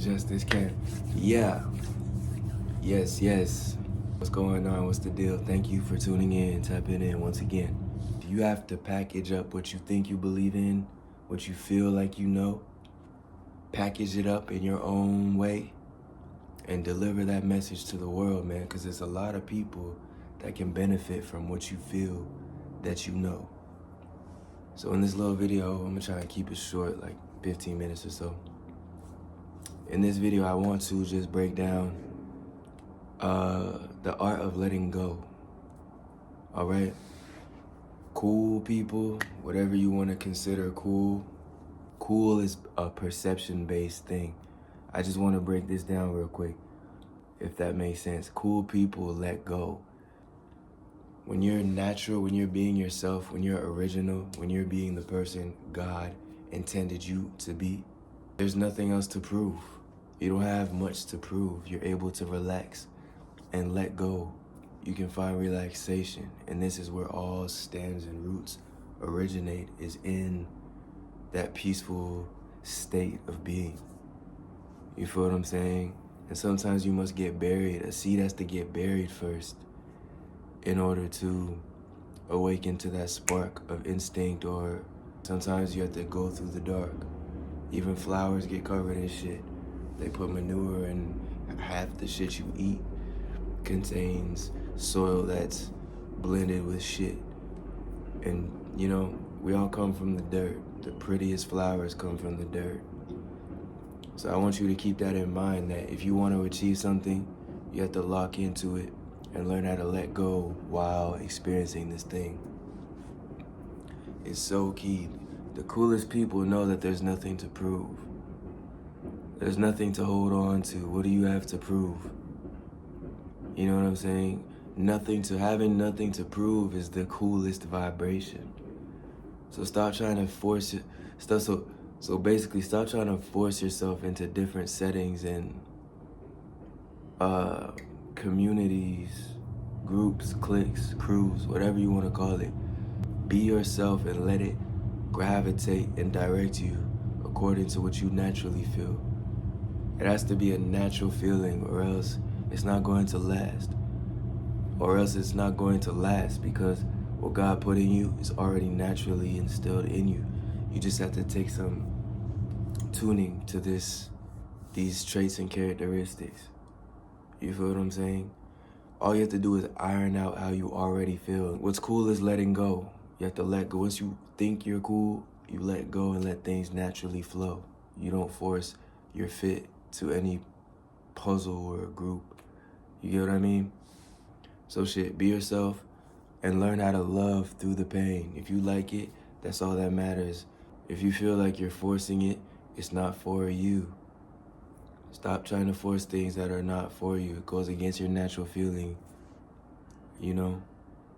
Justice Camp. Yeah. Yes. What's going on? What's the deal? Thank you for tuning in, tapping in once again. You have to package up what you think you believe in, what you feel like you know, package it up in your own way, and deliver that message to the world, man, because there's a lot of people that can benefit from what you feel that you know. So in this little video, I'm gonna try and keep it short, like 15 minutes or so. In this video, I want to just break down the art of letting go. All right? Cool people, whatever you want to consider cool. Cool is a perception-based thing. I just want to break this down real quick, if that makes sense. Cool people let go. When you're natural, when you're being yourself, when you're original, when you're being the person God intended you to be, there's nothing else to prove. You don't have much to prove. You're able to relax and let go. You can find relaxation. And this is where all stems and roots originate, is in that peaceful state of being. You feel what I'm saying? And sometimes you must get buried. A seed has to get buried first in order to awaken to that spark of instinct, or sometimes you have to go through the dark. Even flowers get covered in shit. They put manure, and half the shit you eat contains soil that's blended with shit. And, you know, we all come from the dirt. The prettiest flowers come from the dirt. So I want you to keep that in mind, that if you want to achieve something, you have to lock into it and learn how to let go while experiencing this thing. It's so key. The coolest people know that there's nothing to prove. There's nothing to hold on to. What do you have to prove? You know what I'm saying? Having nothing to prove is the coolest vibration. So stop trying to force it. So basically, stop trying to force yourself into different settings and communities, groups, cliques, crews, whatever you want to call it. Be yourself and let it gravitate and direct you according to what you naturally feel. It has to be a natural feeling, or else it's not going to last. Because what God put in you is already naturally instilled in you. You just have to take some tuning to these traits and characteristics. You feel what I'm saying? All you have to do is iron out how you already feel. What's cool is letting go. You have to let go. Once you think you're cool, you let go and let things naturally flow. You don't force your fit to any puzzle or group. You get what I mean? So shit, be yourself and learn how to love through the pain. If you like it, that's all that matters. If you feel like you're forcing it, it's not for you. Stop trying to force things that are not for you. It goes against your natural feeling. You know,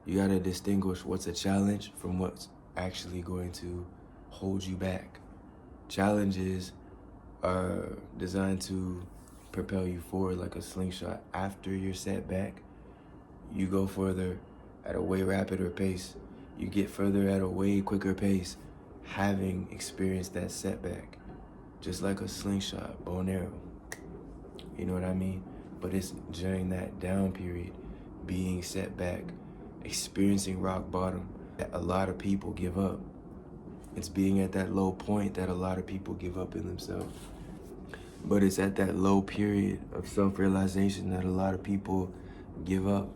you gotta distinguish what's a challenge from what's actually going to hold you back. Challenges are designed to propel you forward like a slingshot. After your setback, you go further at a way rapider pace. You get further at a way quicker pace, having experienced that setback. Just like a slingshot, bow and arrow. You know what I mean? But it's during that down period, being set back, experiencing rock bottom, that a lot of people give up. It's being at that low point that a lot of people give up in themselves. But it's at that low period of self-realization that a lot of people give up.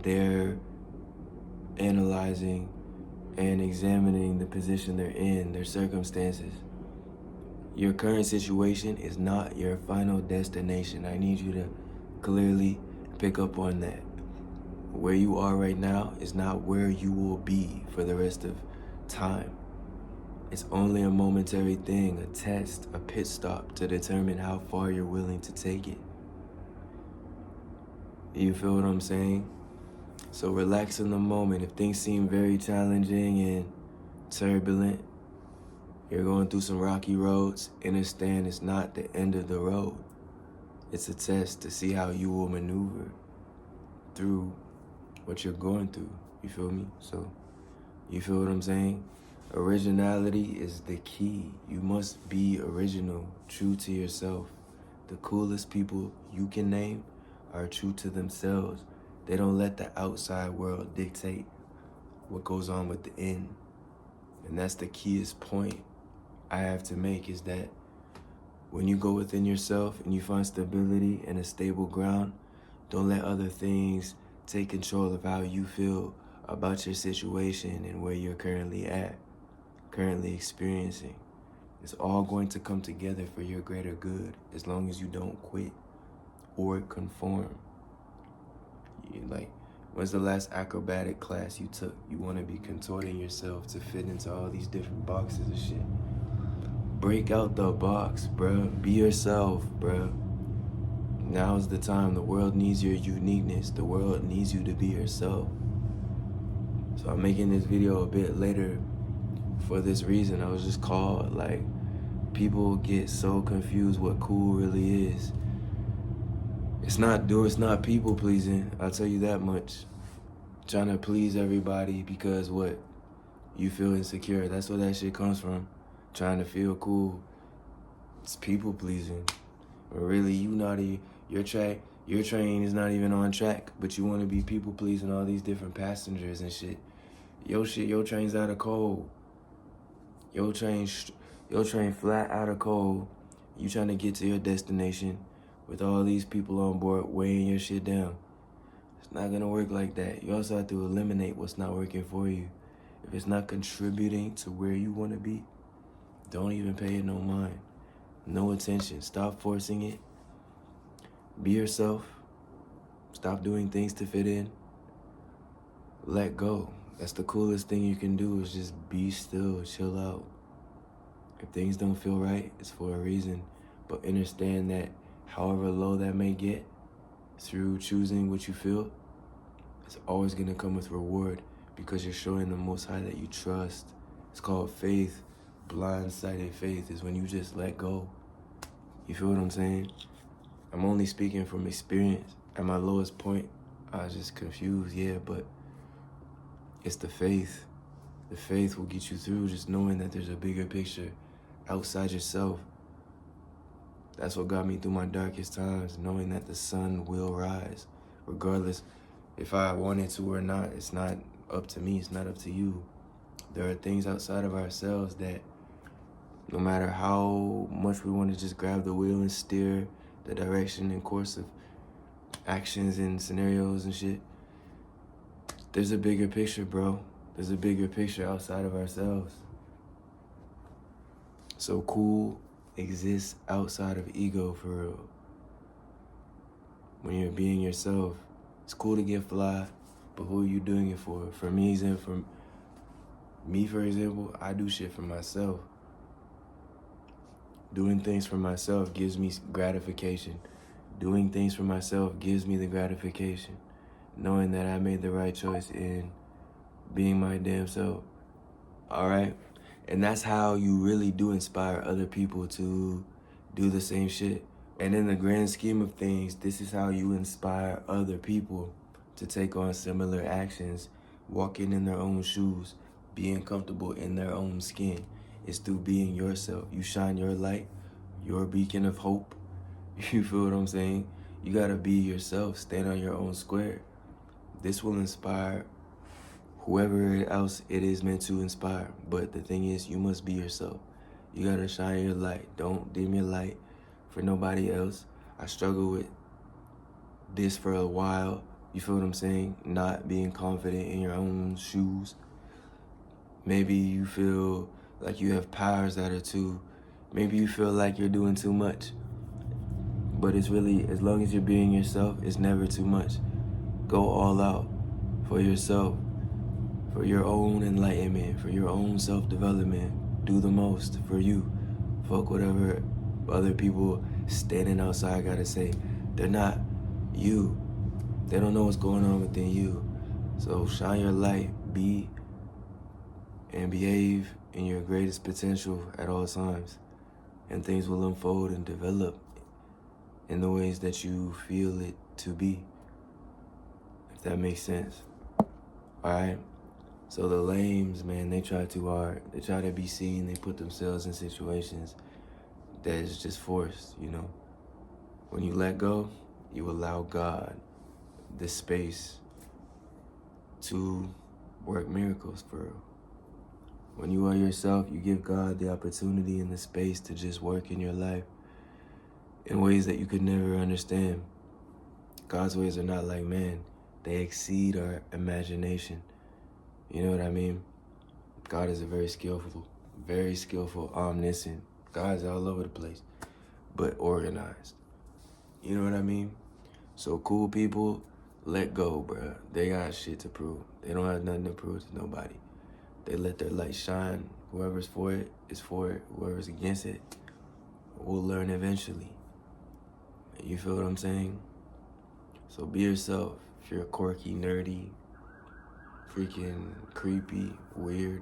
They're analyzing and examining the position they're in, their circumstances. Your current situation is not your final destination. I need you to clearly pick up on that. Where you are right now is not where you will be for the rest of time. It's only a momentary thing, a test, a pit stop to determine how far you're willing to take it. You feel what I'm saying? So relax in the moment. If things seem very challenging and turbulent, you're going through some rocky roads, understand it's not the end of the road. It's a test to see how you will maneuver through what you're going through. You feel me? So, you feel what I'm saying? Originality is the key. You must be original, true to yourself. The coolest people you can name are true to themselves. They don't let the outside world dictate what goes on with the in. And that's the keyest point I have to make, is that when you go within yourself and you find stability and a stable ground, don't let other things take control of how you feel about your situation and where you're currently at, currently experiencing. It's all going to come together for your greater good as long as you don't quit or conform. Like, when's the last acrobatic class you took? You want to be contorting yourself to fit into all these different boxes of shit. Break out the box, bruh. Be yourself, bruh. Now's the time. The world needs your uniqueness. The world needs you to be yourself. So I'm making this video a bit later for this reason. I was just called, like, people get so confused what cool really is. It's not people pleasing, I'll tell you that much. Trying to please everybody because what? You feel insecure. That's where that shit comes from. Trying to feel cool. It's people pleasing. But really, your train is not even on track, but you want to be people pleasing all these different passengers and shit. Your train's out of cold. Your train flat out of cold. You trying to get to your destination with all these people on board weighing your shit down. It's not gonna work like that. You also have to eliminate what's not working for you. If it's not contributing to where you want to be, don't even pay it no mind. No attention. Stop forcing it. Be yourself. Stop doing things to fit in. Let go. That's the coolest thing you can do, is just be still, chill out. If things don't feel right, it's for a reason. But understand that however low that may get, through choosing what you feel, it's always gonna come with reward, because you're showing the Most High that you trust. It's called faith. Blindsided faith is when you just let go. You feel what I'm saying? I'm only speaking from experience. At my lowest point, I was just confused, yeah, but it's the faith. The faith will get you through, just knowing that there's a bigger picture outside yourself. That's what got me through my darkest times, knowing that the sun will rise. Regardless if I wanted to or not, it's not up to me, it's not up to you. There are things outside of ourselves that no matter how much we want to just grab the wheel and steer the direction and course of actions and scenarios and shit, there's a bigger picture, bro. There's a bigger picture outside of ourselves. So cool exists outside of ego, for real. When you're being yourself, it's cool to get fly, but who are you doing it for? For me, for example, I do shit for myself. Doing things for myself gives me gratification. Doing things for myself gives me the gratification. Knowing that I made the right choice in being my damn self. All right? And that's how you really do inspire other people to do the same shit. And in the grand scheme of things, this is how you inspire other people to take on similar actions, walking in their own shoes, being comfortable in their own skin. It's through being yourself. You shine your light, your beacon of hope. You feel what I'm saying? You gotta be yourself, stand on your own square. This will inspire whoever else it is meant to inspire. But the thing is, you must be yourself. You gotta shine your light. Don't dim your light for nobody else. I struggle with this for a while. You feel what I'm saying? Not being confident in your own shoes. Maybe you feel like you have powers that are maybe you feel like you're doing too much. But it's really, as long as you're being yourself, it's never too much. Go all out for yourself, for your own enlightenment, for your own self-development. Do the most for you. Fuck whatever other people standing outside gotta say. They're not you. They don't know what's going on within you. So shine your light, be and behave in your greatest potential at all times. And things will unfold and develop in the ways that you feel it to be. If that makes sense. Alright? So the lames, man, they try too hard. They try to be seen. They put themselves in situations that is just forced, you know? When you let go, you allow God the space to work miracles for real. When you are yourself, you give God the opportunity and the space to just work in your life in ways that you could never understand. God's ways are not like man. They exceed our imagination. You know what I mean? God is a very skillful, omniscient. God's all over the place, but organized. You know what I mean? So cool people, let go, bruh. They got shit to prove. They don't have nothing to prove to nobody. They let their light shine. Whoever's for it is for it. Whoever's against it will learn eventually. You feel what I'm saying? So be yourself. If you're quirky, nerdy, freaking creepy, weird,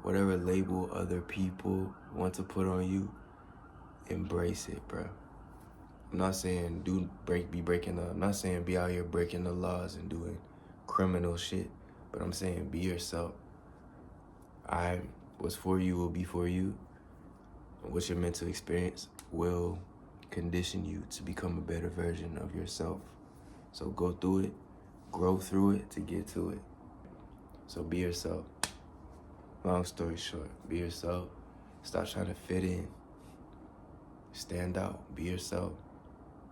whatever label other people want to put on you, embrace it, bro. I'm not saying be breaking the, I'm not saying be out here breaking the laws and doing criminal shit, but I'm saying be yourself. What's for you will be for you. What you're meant to experience will condition you to become a better version of yourself. So go through it, grow through it to get to it. So be yourself. Long story short, be yourself. Stop trying to fit in. Stand out, be yourself.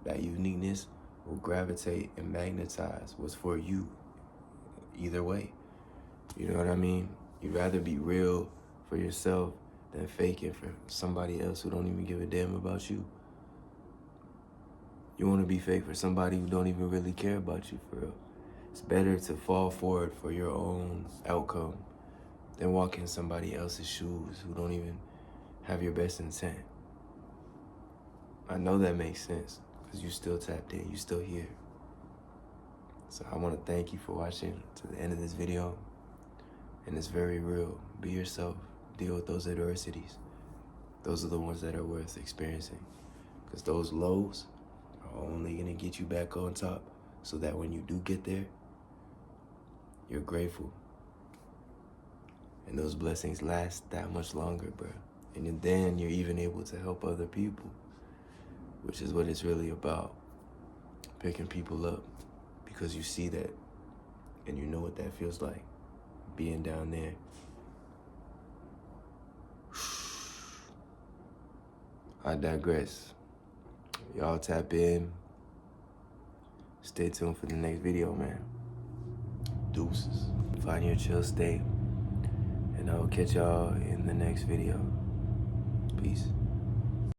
That uniqueness will gravitate and magnetize what's for you either way. You know what I mean? You'd rather be real for yourself than fake it for somebody else who don't even give a damn about you. You want to be fake for somebody who don't even really care about you, for real. It's better to fall forward for your own outcome than walk in somebody else's shoes who don't even have your best intent. I know that makes sense because you still tapped in, you still here. So I want to thank you for watching to the end of this video. And it's very real. Be yourself. Deal with those adversities. Those are the ones that are worth experiencing. Because those lows are only going to get you back on top so that when you do get there, you're grateful. And those blessings last that much longer, bro. And then you're even able to help other people, which is what it's really about. Picking people up because you see that and you know what that feels like, being down there. I digress. Y'all tap in. Stay tuned for the next video, man. Deuces. Find your chill state. And I will catch y'all in the next video. Peace.